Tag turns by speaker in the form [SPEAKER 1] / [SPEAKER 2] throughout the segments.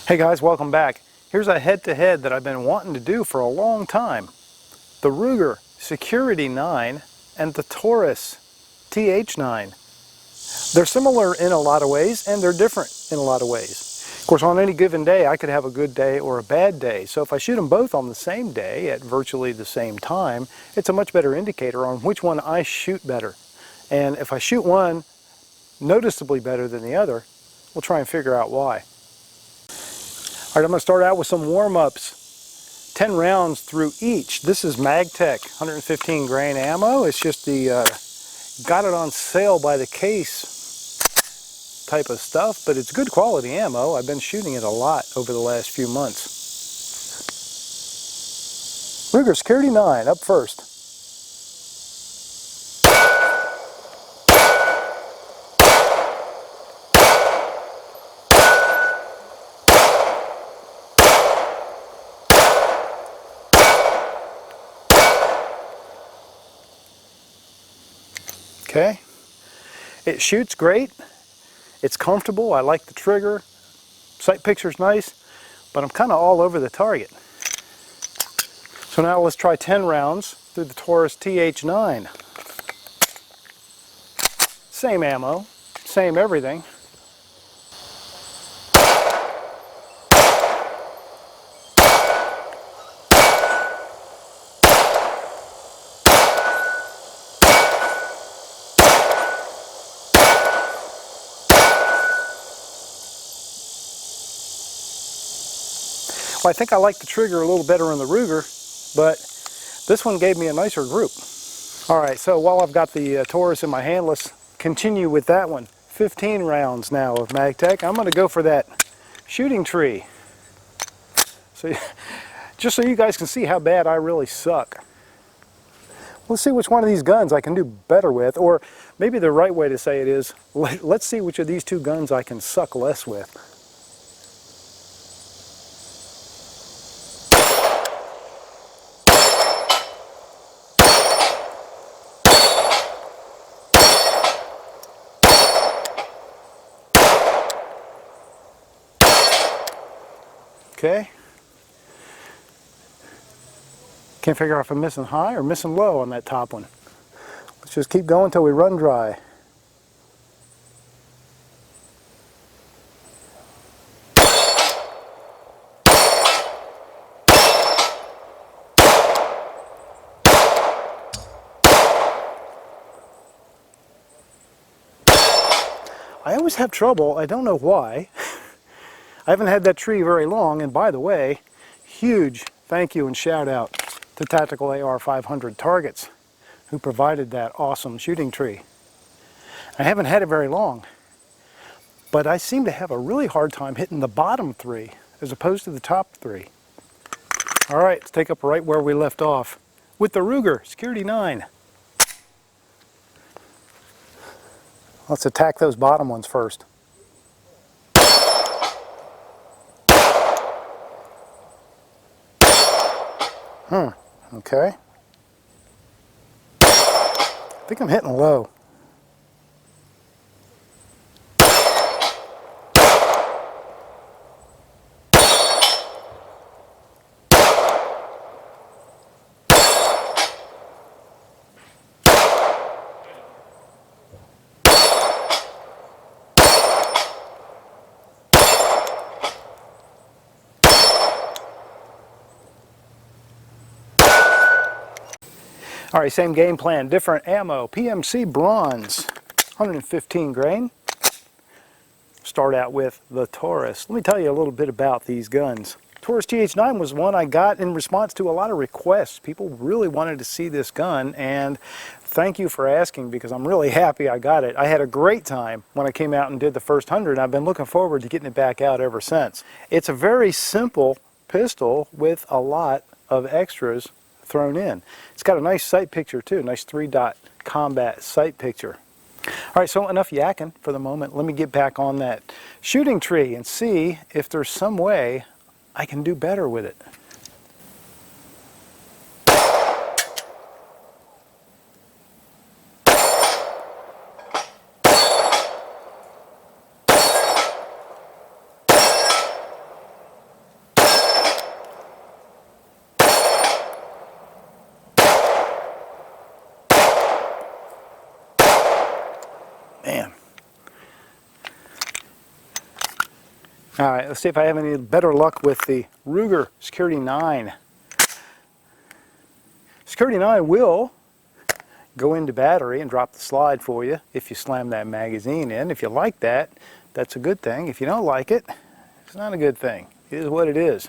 [SPEAKER 1] Hey guys, welcome back. Here's a head-to-head that I've been wanting to do for a long time. The Ruger Security 9 and the Taurus TH9. They're similar in a lot of ways and they're different in a lot of ways. Of course, on any given day I could have a good day or a bad day. So if I shoot them both on the same day at virtually the same time, it's a much better indicator on which one I shoot better. And if I shoot one noticeably better than the other, we'll try and figure out why. All right, I'm going to start out with some warm-ups, 10 rounds through each. This is MagTech 115 grain ammo. It's just the got it on sale by the case type of stuff, but it's good quality ammo. I've been shooting it a lot over the last few months. Ruger Security 9 up first. Okay, it shoots great, it's comfortable, I like the trigger, sight picture's nice, but I'm kind of all over the target. So now let's try 10 rounds through the Taurus TH9. Same ammo, same everything. Well, I think I like the trigger a little better in the Ruger, but this one gave me a nicer group. Alright, so while I've got the Taurus in my hand, let's continue with that one. 15 rounds now of MagTech. I'm going to go for that shooting tree. So, just so you guys can see how bad I really suck. Let's see which one of these guns I can do better with, or maybe the right way to say it is, let's see which of these two guns I can suck less with. Okay. Can't figure out if I'm missing high or missing low on that top one. Let's just keep going until we run dry. I always have trouble, I don't know why. I haven't had that tree very long, and by the way, huge thank you and shout out to Tactical AR 500 Targets, who provided that awesome shooting tree. I haven't had it very long, but I seem to have a really hard time hitting the bottom three as opposed to the top three. All right, let's take up right where we left off with the Ruger Security 9. Let's attack those bottom ones first. Okay. I think I'm hitting low. All right, same game plan, different ammo. PMC bronze, 115 grain. Start out with the Taurus. Let me tell you a little bit about these guns. Taurus TH9 was one I got in response to a lot of requests. People really wanted to see this gun, and thank you for asking, because I'm really happy I got it. I had a great time when I came out and did the first 100, and I've been looking forward to getting it back out ever since. It's a very simple pistol with a lot of extras thrown in. It's got a nice sight picture too, nice 3-dot combat sight picture. All right, so enough yakking for the moment. Let me get back on that shooting tree and see if there's some way I can do better with it. Alright, let's see if I have any better luck with the Ruger Security 9. Security 9 will go into battery and drop the slide for you if you slam that magazine in. If you like that, that's a good thing. If you don't like it, it's not a good thing. It is what it is.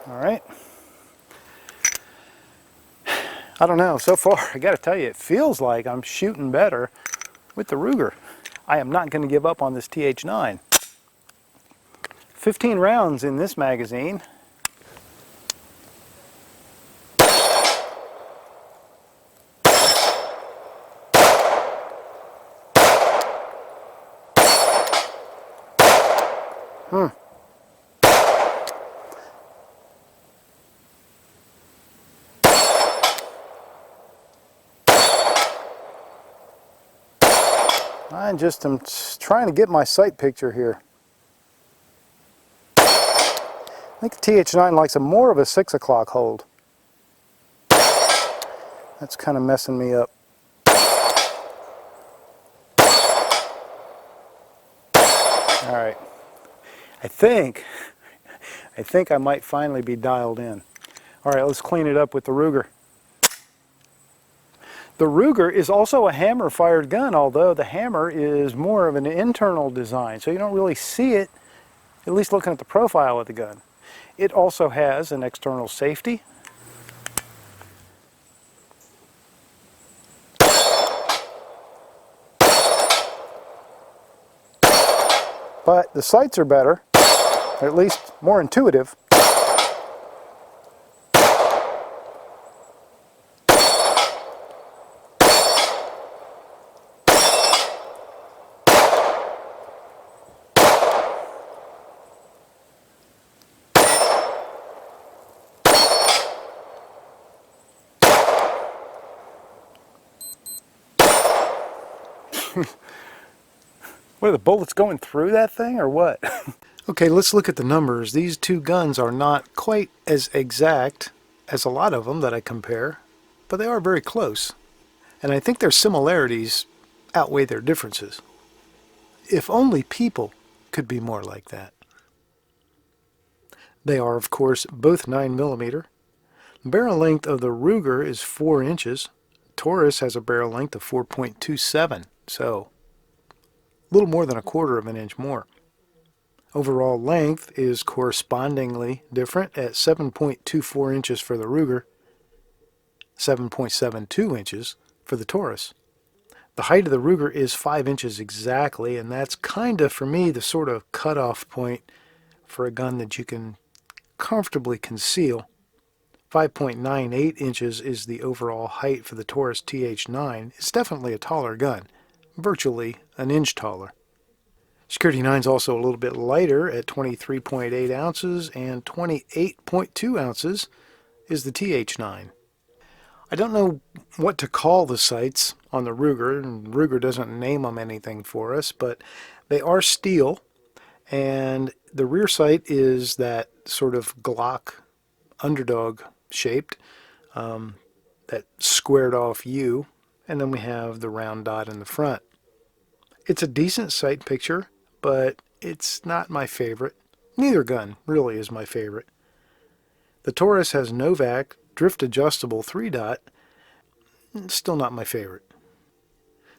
[SPEAKER 1] All right. I don't know. So far, I got to tell you, it feels like I'm shooting better with the Ruger. I am not going to give up on this TH9. 15 rounds in this magazine. I just am trying to get my sight picture here. I think the TH9 likes more of a 6 o'clock hold. That's kind of messing me up. Alright. I think I might finally be dialed in. Alright, let's clean it up with the Ruger. The Ruger is also a hammer-fired gun, although the hammer is more of an internal design, so you don't really see it, at least looking at the profile of the gun. It also has an external safety. But the sights are better, or at least more intuitive. What, are the bullets going through that thing or what? Okay, let's look at the numbers. These two guns are not quite as exact as a lot of them that I compare, but they are very close. And I think their similarities outweigh their differences. If only people could be more like that. They are, of course, both 9mm. The barrel length of the Ruger is 4 inches. Taurus has a barrel length of 4.27, so a little more than 1/4 of an inch more. Overall length is correspondingly different at 7.24 inches for the Ruger, 7.72 inches for the Taurus. The height of the Ruger is 5 inches exactly, and that's kind of, for me, the sort of cutoff point for a gun that you can comfortably conceal. 5.98 inches is the overall height for the Taurus TH9. It's definitely a taller gun, virtually an inch taller. Security 9 is also a little bit lighter at 23.8 ounces, and 28.2 ounces is the TH9. I don't know what to call the sights on the Ruger, and Ruger doesn't name them anything for us, but they are steel, and the rear sight is that sort of Glock underdog shaped, that squared off U, and then we have the round dot in the front. It's a decent sight picture, but it's not my favorite. Neither gun really is my favorite. The Taurus has Novak drift adjustable 3-dot, still not my favorite.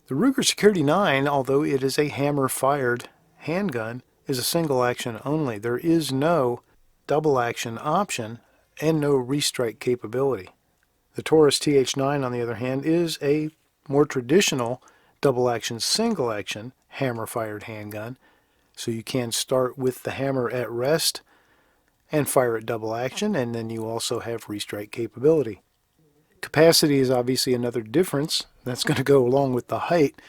[SPEAKER 1] The Ruger Security 9, although it is a hammer-fired handgun, is a single action only. There is no double action option and no restrike capability. The Taurus TH9, on the other hand, is a more traditional double action, single action hammer-fired handgun, so you can start with the hammer at rest and fire at double action, and then you also have restrike capability. Capacity is obviously another difference. That's going to go along with the height.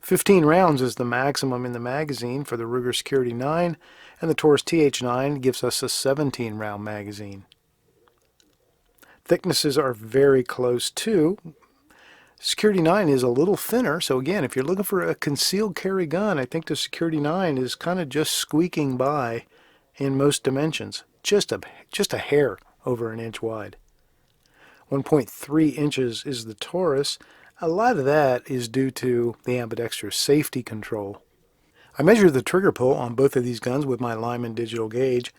[SPEAKER 1] 15 rounds is the maximum in the magazine for the Ruger Security 9, and the Taurus TH9 gives us a 17-round magazine. Thicknesses are very close too. Security 9 is a little thinner, so again, if you're looking for a concealed carry gun, I think the Security 9 is kind of just squeaking by in most dimensions. Just a hair over an inch wide. 1.3 inches is the Taurus. A lot of that is due to the ambidextrous safety control. I measured the trigger pull on both of these guns with my Lyman digital gauge.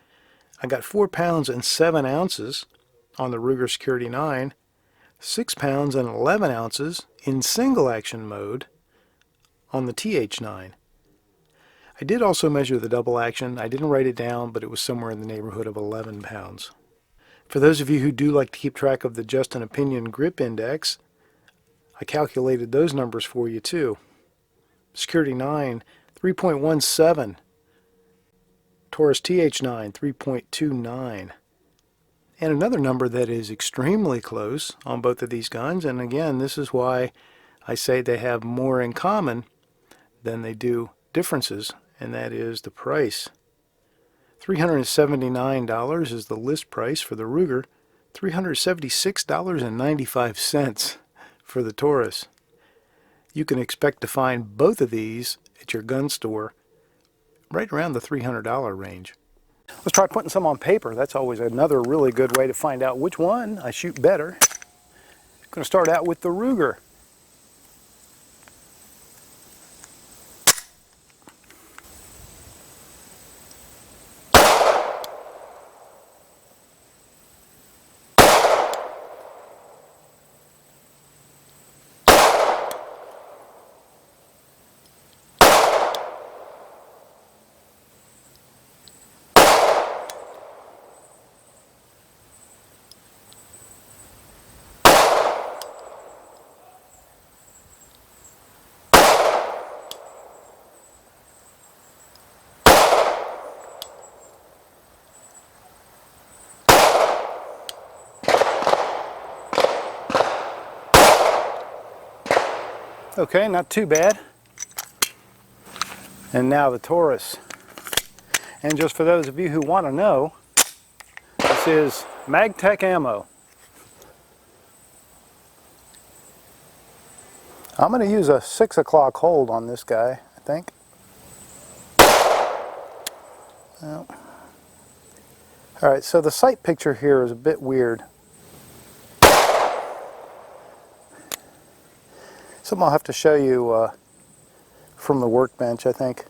[SPEAKER 1] I got 4 pounds and 7 ounces on the Ruger Security 9, 6 pounds and 11 ounces in single action mode on the TH9. I did also measure the double action. I didn't write it down, but it was somewhere in the neighborhood of 11 pounds. For those of you who do like to keep track of the Just an Opinion grip index, I calculated those numbers for you too. Security 9, 3.17. Taurus TH9, 3.29. And another number that is extremely close on both of these guns, and again, this is why I say they have more in common than they do differences, and that is the price. $379 is the list price for the Ruger, $376.95 for the Taurus. You can expect to find both of these at your gun store right around the $300 range. Let's try putting some on paper. That's always another really good way to find out which one I shoot better. I'm going to start out with the Ruger. Okay, not too bad. And now the Taurus. And just for those of you who want to know, this is MagTech ammo. I'm going to use a 6 o'clock hold on this guy, I think. Well. Alright, so the sight picture here is a bit weird. Something I'll have to show you from the workbench, I think.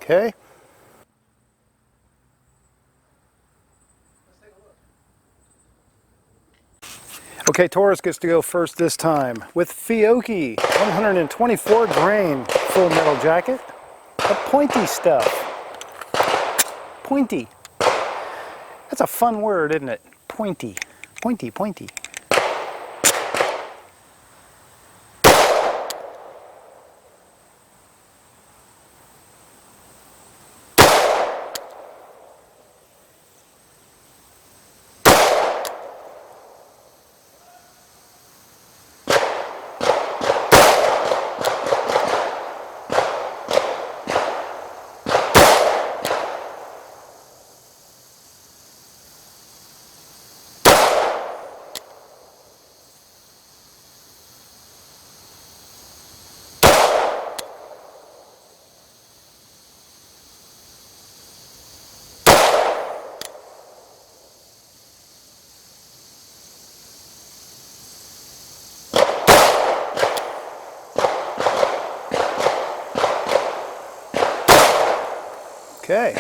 [SPEAKER 1] Okay. Okay, Taurus gets to go first this time with Fiocchi 124 grain full metal jacket. The pointy stuff. Pointy. That's a fun word, isn't it? Pointy. Pointy, pointy. Okay.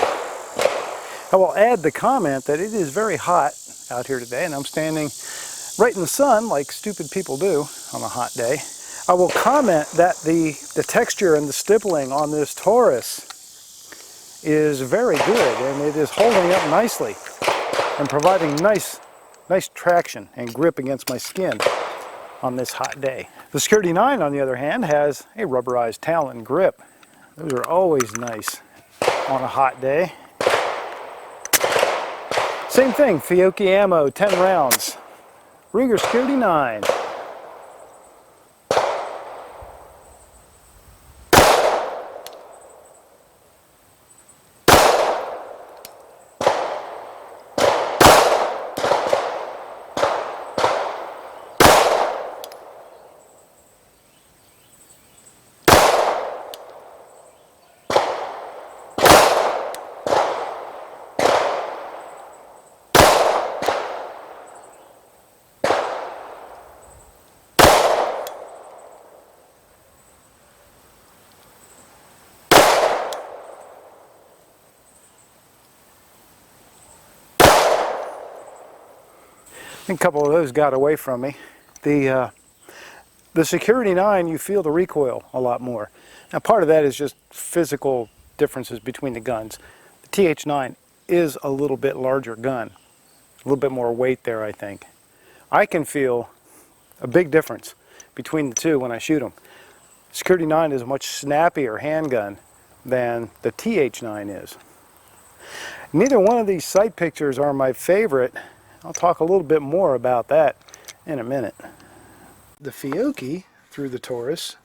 [SPEAKER 1] I will add the comment that it is very hot out here today, and I'm standing right in the sun like stupid people do on a hot day. I will comment that the texture and the stippling on this Taurus is very good, and it is holding up nicely and providing nice traction and grip against my skin on this hot day. The Security 9, on the other hand, has a rubberized talon grip. Those are always nice on a hot day. Same thing, Fiocchi ammo, 10 rounds. Ruger Security 9. I think a couple of those got away from me. The Security 9, you feel the recoil a lot more. Now part of that is just physical differences between the guns. The TH9 is a little bit larger gun, a little bit more weight there, I think. I can feel a big difference between the two when I shoot them. Security 9 is a much snappier handgun than the TH9 is. Neither one of these sight pictures are my favorite. I'll talk a little bit more about that in a minute. The Fiocchi through the Taurus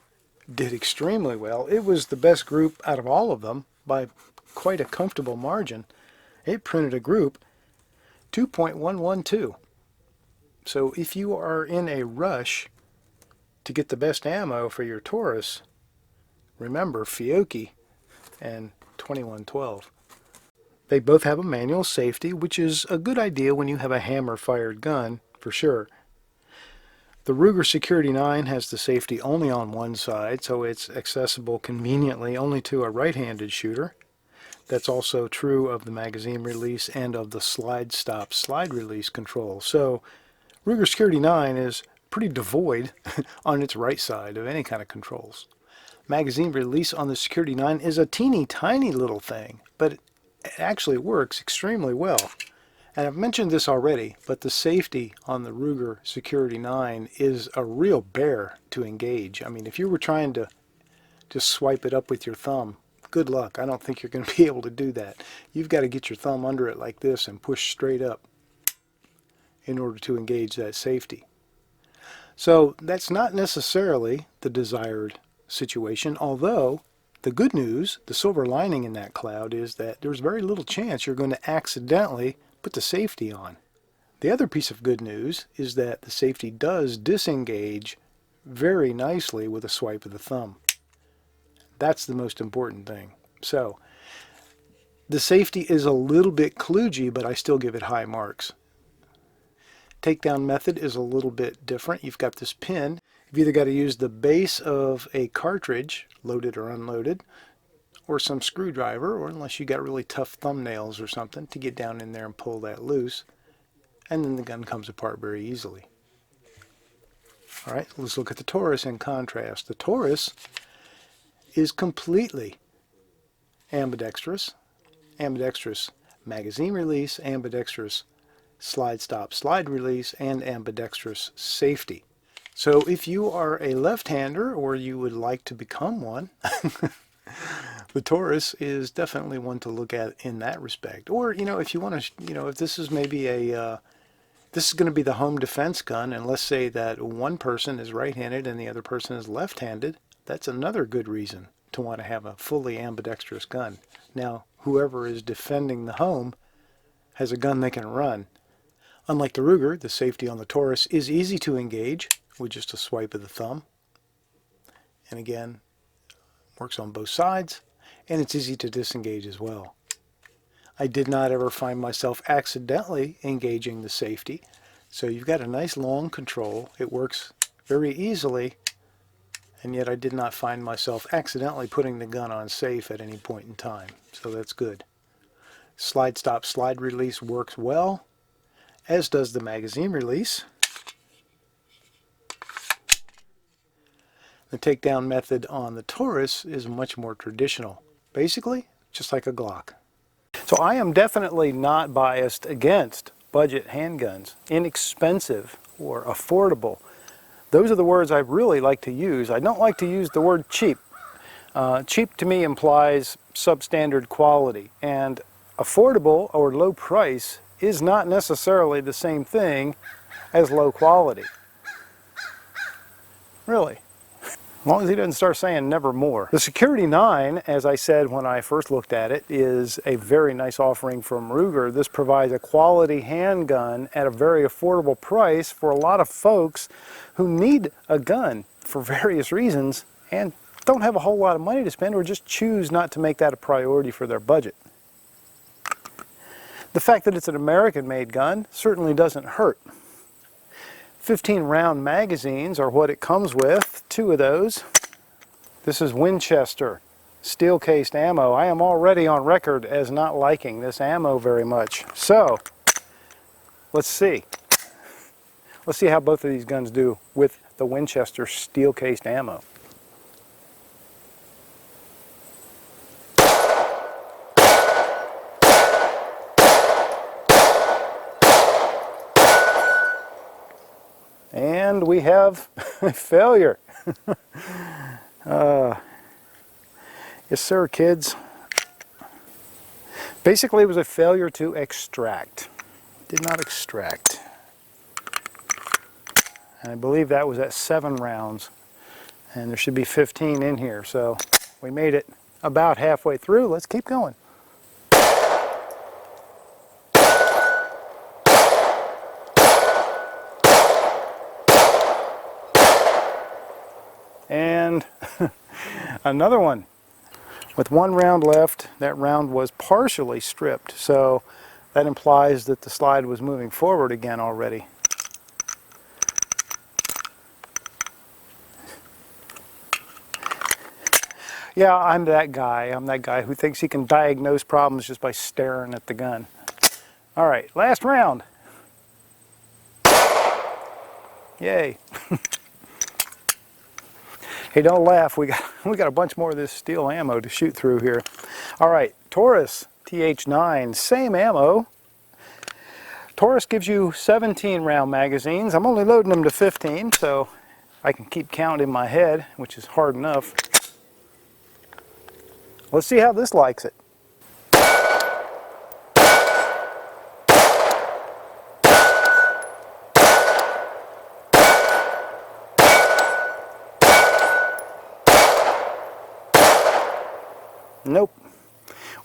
[SPEAKER 1] did extremely well. It was the best group out of all of them by quite a comfortable margin. It printed a group 2.112. So if you are in a rush to get the best ammo for your Taurus, remember Fiocchi and 2112. They both have a manual safety, which is a good idea when you have a hammer-fired gun, for sure. The Ruger Security 9 has the safety only on one side, so it's accessible conveniently only to a right-handed shooter. That's also true of the magazine release and of the slide stop slide release control. So Ruger Security 9 is pretty devoid on its right side of any kind of controls. Magazine release on the Security 9 is a teeny tiny little thing, but it actually works extremely well. And I've mentioned this already, but the safety on the Ruger Security 9 is a real bear to engage. I mean, if you were trying to just swipe it up with your thumb, good luck. I don't think you're going to be able to do that. You've got to get your thumb under it like this and push straight up in order to engage that safety. So that's not necessarily the desired situation, although the good news, the silver lining in that cloud, is that there's very little chance you're going to accidentally put the safety on. The other piece of good news is that the safety does disengage very nicely with a swipe of the thumb. That's the most important thing. So the safety is a little bit kludgy, but I still give it high marks. Takedown method is a little bit different. You've got this pin. You've either got to use the base of a cartridge, loaded or unloaded, or some screwdriver, or unless you got really tough thumbnails or something, to get down in there and pull that loose. And then the gun comes apart very easily. Alright, let's look at the Taurus in contrast. The Taurus is completely ambidextrous. Ambidextrous magazine release, ambidextrous slide stop slide release, and ambidextrous safety. So if you are a left-hander, or you would like to become one, the Taurus is definitely one to look at in that respect. Or, you know, if you want to, you know, if this is maybe a, this is going to be the home defense gun, and let's say that one person is right-handed and the other person is left-handed, that's another good reason to want to have a fully ambidextrous gun. Now, whoever is defending the home has a gun they can run. Unlike the Ruger, the safety on the Taurus is easy to engage with just a swipe of the thumb. And again, works on both sides, and it's easy to disengage as well. I did not ever find myself accidentally engaging the safety, so you've got a nice long control. It works very easily, and yet I did not find myself accidentally putting the gun on safe at any point in time, so that's good. Slide stop slide release works well, as does the magazine release. The takedown method on the Taurus is much more traditional. Basically, just like a Glock. So I am definitely not biased against budget handguns. Inexpensive or affordable. Those are the words I really like to use. I don't like to use the word cheap. Cheap to me implies substandard quality, and affordable or low price is not necessarily the same thing as low quality. Really. As long as he doesn't start saying never more. The Security 9, as I said when I first looked at it, is a very nice offering from Ruger. This provides a quality handgun at a very affordable price for a lot of folks who need a gun for various reasons and don't have a whole lot of money to spend, or just choose not to make that a priority for their budget. The fact that it's an American-made gun certainly doesn't hurt. 15-round magazines are what it comes with, 2 of those. This is Winchester steel-cased ammo. I am already on record as not liking this ammo very much. So, let's see. Let's see how both of these guns do with the Winchester steel-cased ammo. And we have a failure. Yes sir, kids. Basically it was a failure to extract. Did not extract. And I believe that was at 7 rounds. And there should be 15 in here. So we made it about halfway through. Let's keep going. And another one. With 1 round left, that round was partially stripped, so that implies that the slide was moving forward again already. Yeah, I'm that guy. I'm that guy who thinks he can diagnose problems just by staring at the gun. All right, last round. Yay. Hey, don't laugh. We got a bunch more of this steel ammo to shoot through here. All right, Taurus TH9, same ammo. Taurus gives you 17 round magazines. I'm only loading them to 15, so I can keep count in my head, which is hard enough. Let's see how this likes it. Nope.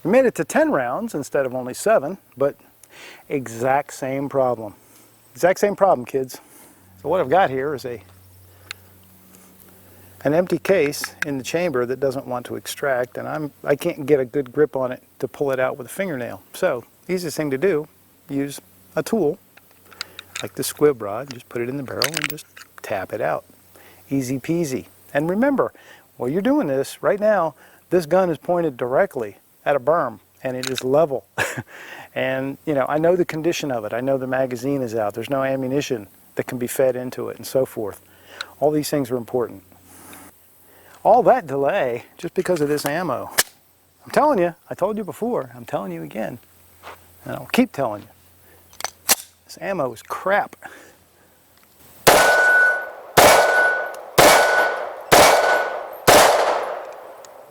[SPEAKER 1] We made it to 10 rounds instead of only 7, but exact same problem. Exact same problem, kids. So what I've got here is an empty case in the chamber that doesn't want to extract, and I can't get a good grip on it to pull it out with a fingernail. So, easiest thing to do, use a tool like the squib rod, just put it in the barrel and just tap it out. Easy peasy. And remember, while you're doing this, right now, this gun is pointed directly at a berm, and it is level. And, you know, I know the condition of it. I know the magazine is out. There's no ammunition that can be fed into it, and so forth. All these things are important. All that delay just because of this ammo. I'm telling you, I told you before, I'm telling you again, and I'll keep telling you. This ammo is crap.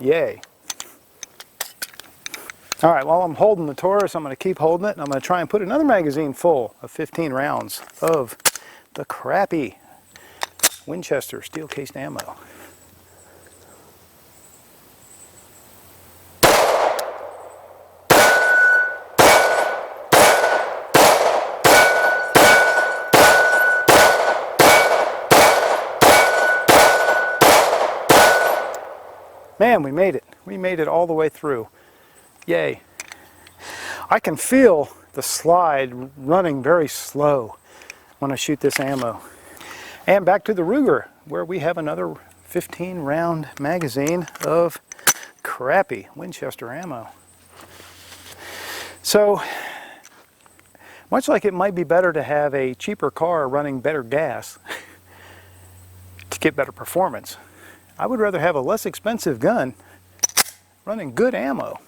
[SPEAKER 1] Yay. All right, while I'm holding the Taurus, I'm going to keep holding it, and I'm going to try and put another magazine full of 15 rounds of the crappy Winchester steel-cased ammo. Man, we made it. We made it all the way through. Yay. I can feel the slide running very slow when I shoot this ammo. And back to the Ruger, where we have another 15 round magazine of crappy Winchester ammo. So, much like it might be better to have a cheaper car running better gas to get better performance, I would rather have a less expensive gun running good ammo.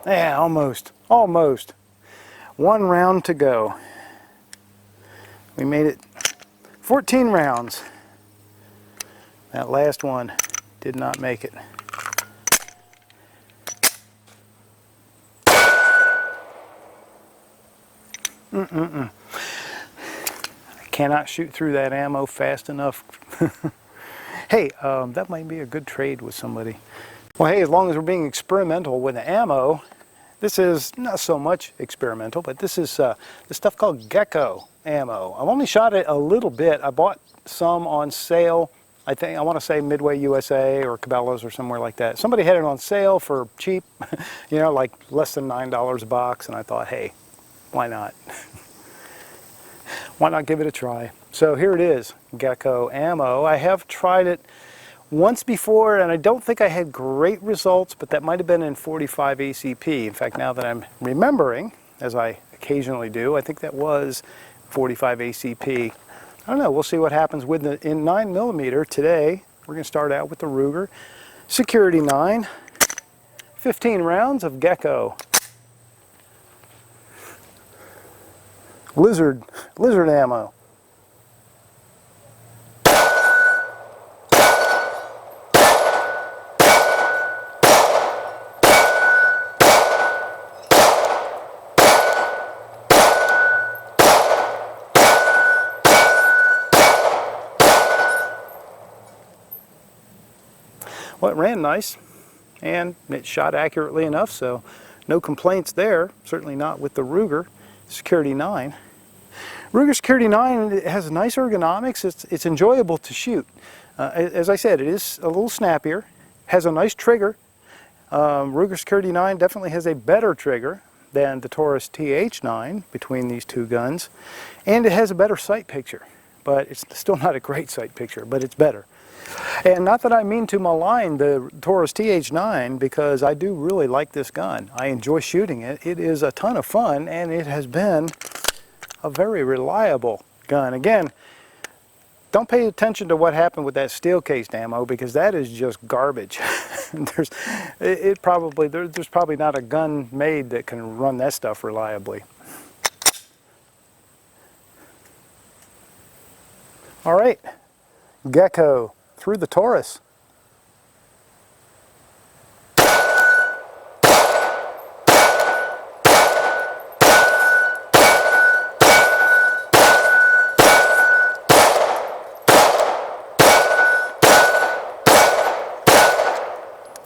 [SPEAKER 1] Yeah, almost. Almost. 1 round to go. We made it 14 rounds. That last one did not make it. I cannot shoot through that ammo fast enough. Hey, that might be a good trade with somebody. Well, hey, as long as we're being experimental with the ammo, this is not so much experimental, but this is this stuff called Gecko Ammo. I've only shot it a little bit. I bought some on sale. I want to say Midway USA or Cabela's or somewhere like that. Somebody had it on sale for cheap, you know, like less than $9 a box, and I thought, hey, why not? Why not give it a try? So here it is, Gecko Ammo. I have tried it once before, and I don't think I had great results, but that might have been in 45 ACP. In fact, now that I'm remembering, as I occasionally do, I think that was 45 ACP. I don't know, we'll see what happens with the in 9mm today. We're going to start out with the Ruger Security 9, 15 rounds of Gecko. Lizard ammo. Well, it ran nice, and it shot accurately enough, so no complaints there. Certainly not with the Ruger Security 9. Ruger Security 9 has nice ergonomics. It's enjoyable to shoot. As I said, it is a little snappier, has a nice trigger. Ruger Security 9 definitely has a better trigger than the Taurus TH9 between these two guns, and it has a better sight picture, but it's still not a great sight picture, but it's better. And not that I mean to malign the Taurus TH9, because I do really like this gun. I enjoy shooting it. It is a ton of fun, and it has been a very reliable gun. Again, don't pay attention to what happened with that steel-cased ammo, because that is just garbage. there's probably not a gun made that can run that stuff reliably. All right, Gecko through the Taurus.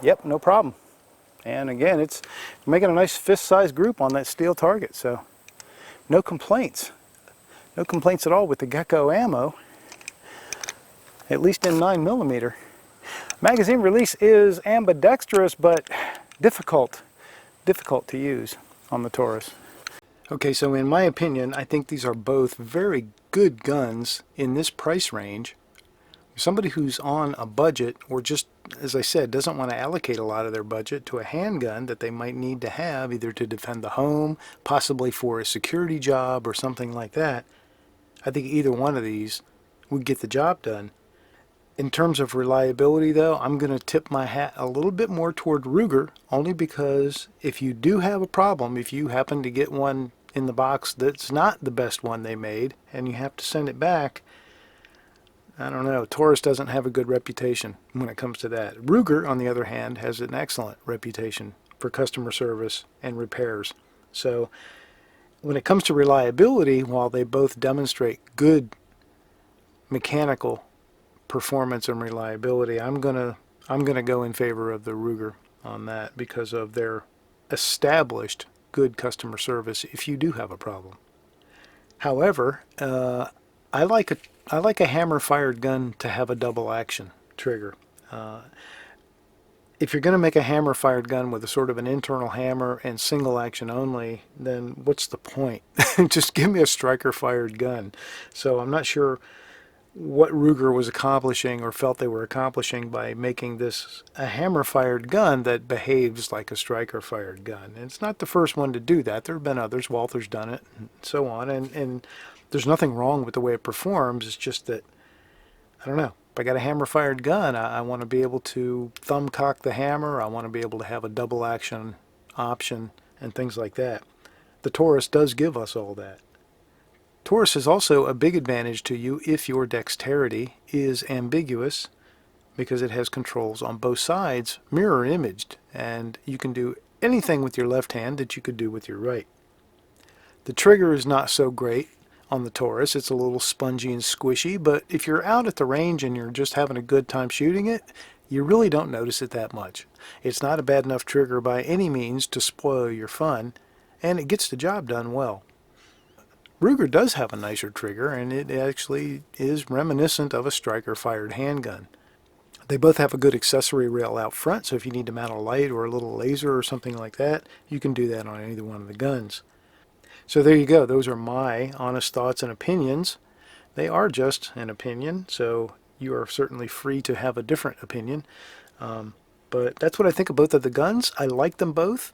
[SPEAKER 1] Yep, no problem. And again, it's making a nice fist-sized group on that steel target, so no complaints. No complaints at all with the Gecko ammo, at least in 9mm. Magazine release is ambidextrous, but difficult to use on the Taurus. Okay, so in my opinion, I think these are both very good guns in this price range. Somebody who's on a budget, or just, as I said, doesn't want to allocate a lot of their budget to a handgun that they might need to have either to defend the home, possibly for a security job or something like that, I think either one of these would get the job done. In terms of reliability, though, I'm going to tip my hat a little bit more toward Ruger, only because if you do have a problem, if you happen to get one in the box that's not the best one they made, and you have to send it back, I don't know, Taurus doesn't have a good reputation when it comes to that. Ruger, on the other hand, has an excellent reputation for customer service and repairs. So when it comes to reliability, while they both demonstrate good mechanical performance and reliability, I'm gonna go in favor of the Ruger on that because of their established good customer service if you do have a problem. However, I like a hammer-fired gun to have a double action trigger. If you're going to make a hammer-fired gun with a sort of an internal hammer and single action only, then what's the point? Just give me a striker-fired gun. So I'm not sure what Ruger was accomplishing or felt they were accomplishing by making this a hammer-fired gun that behaves like a striker-fired gun. And it's not the first one to do that. There have been others. Walther's done it, and so on. And there's nothing wrong with the way it performs. It's just that, I don't know, if I got a hammer-fired gun, I want to be able to thumb cock the hammer. I want to be able to have a double action option and things like that. The Taurus does give us all that. Taurus is also a big advantage to you if your dexterity is ambiguous, because it has controls on both sides, mirror imaged, and you can do anything with your left hand that you could do with your right. The trigger is not so great on the Taurus. It's a little spongy and squishy, but if you're out at the range and you're just having a good time shooting it, you really don't notice it that much. It's not a bad enough trigger by any means to spoil your fun, and it gets the job done well. Ruger does have a nicer trigger, and it actually is reminiscent of a striker-fired handgun. They both have a good accessory rail out front, so if you need to mount a light or a little laser or something like that, you can do that on either one of the guns. So there you go. Those are my honest thoughts and opinions. They are just an opinion, so you are certainly free to have a different opinion. But that's what I think of both of the guns. I like them both,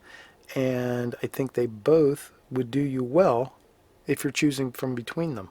[SPEAKER 1] and I think they both would do you well if you're choosing from between them.